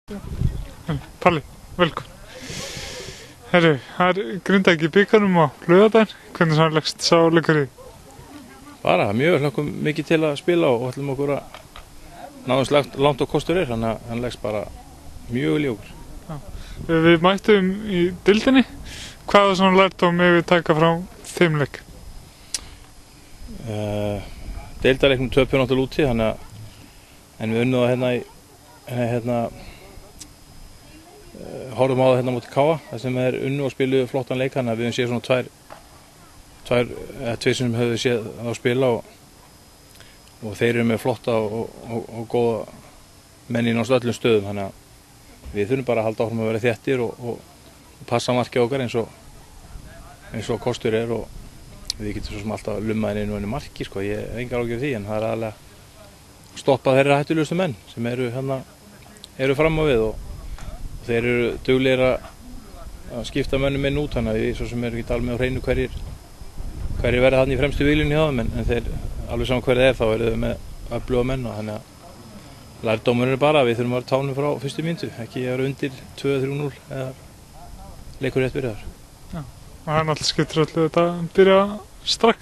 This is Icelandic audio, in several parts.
Palli, velkomin. Herru, það Grindavík í bikarnum á laugardaginn. Hvernig svona leggst sá leikur í? Bara mjög, hlökkum mikið til að spila og ætlum okkur að náðum langt á kostur er, þannig að hann leggst bara mjög vel í okkur. Við mættum í deildinni. Hvaða svona lærdóm við taka frá þeim leik? Deildarleiknum töpum náttúrulega úti, en við unnum það horfum á það hérna móti Káa, þar sem er unnu og spiluðu flottan leik, þannig að við höfum séð svona tveir sem höfum séð á spila og þeir eru með flotta og góða menn í náttúrulega öllum stöðum, þannig að við þurfum bara að halda áfram að vera þéttir og passa markið okkar eins og kostur er, og við getum svo sem alltaf lummað inn einu marki, sko, ég hef engar ágjörð því, en það er aðalega að stoppa þeirra hættulegustu menn sem eru fram á við, og þeir eru duglegir að skipta mönnum inn út, þannig að við svo sem erum ekki alveg á hreinu hverjir verða þarna í fremstu víglínunni hjá þeim, en þeir alveg saman hverju það er, þá eru þau með öfluga menn, og þannig að lærdómurinn er bara að við þurfum að vera tánum frá fyrstu mínútu, ekki að vera undir 2-3-0 eða leikur rétt byrjaður. Já, og það er náttúrulega skiptir öllu þetta að byrja strax.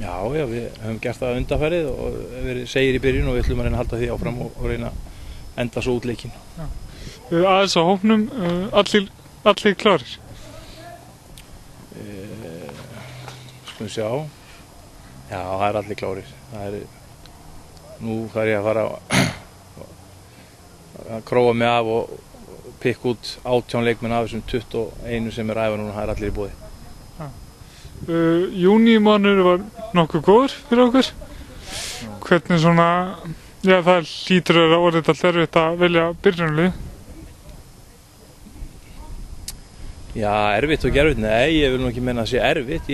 Já, við höfum gert það undanfarið og verið segir í byrjun, og við ætlum að reyna að halda því áfram og reyna að enda svo út leikinn. Aðeins á hópnum, allir klárir? Skulum sjá. Já, það er allir klárir. Nú þarf ég að fara að króa mig af og pikka út 18 leikmenn af þessum 21 sem er æfa núna, það er allir í boði. Júnímánuður var nokkuð góður fyrir okkur. Hvernig svona, já, það hlýtur að vera orðið alltaf erfitt að velja byrjunarlið. Já, erfitt og ekki erfitt, nei, ég vil nú ekki menna að það sé erfitt.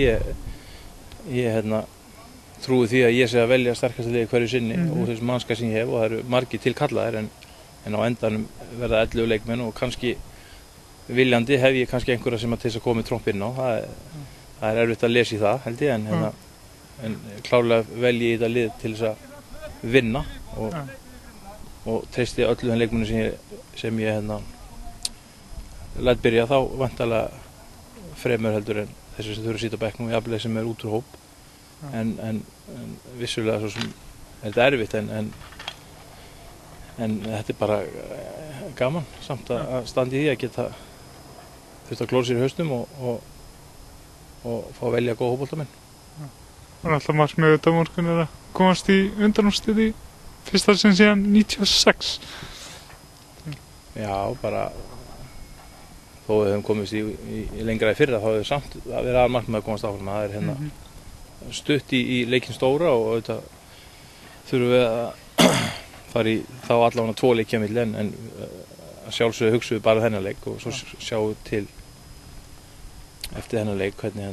Ég trúi því að ég sé að velja sterkasta liði hverju sinni og þessum mannskap sem ég hef, og það eru margir til kallaðir, en á endanum verða 11 leikmenn, og kannski viljandi hef ég kannski einhverja sem að til þess að koma í tromp inn á. Það er erfitt að lesa í það, held ég, en klárlega velji ég þetta lið til þess að vinna og treysti öllu þeim leikmennum sem ég læt byrja, þá væntanlega fremur heldur en þessi sem þurfa að sitja á bekknum, jafnvel sem er út úr hóp, en vissulega svo sem er þetta erfitt, en þetta er bara gaman samt að standa í því að geta þurft að klóra sér í hausnum og fá að velja góða hópboltamenn. Það er alltaf markmiðið þetta morgun er að komast í undanúrslit í fyrsta sinn síðan 96. Já, bara þó við höfum komist í lengra í fyrra, þá hefur samt að vera aðmarkmið að komast áfram. Það er stutt í leikinn stóra, og auðvitað þurfum við að fara í þá allavega 2 leiki á milli, en að sjálfsögðu hugsaum við bara þennan leik, og svo sjáum við til eftir þennan leik hvernig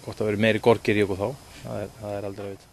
hvort það verður meiri gorgir í okkur þá, það er aldrei að vita.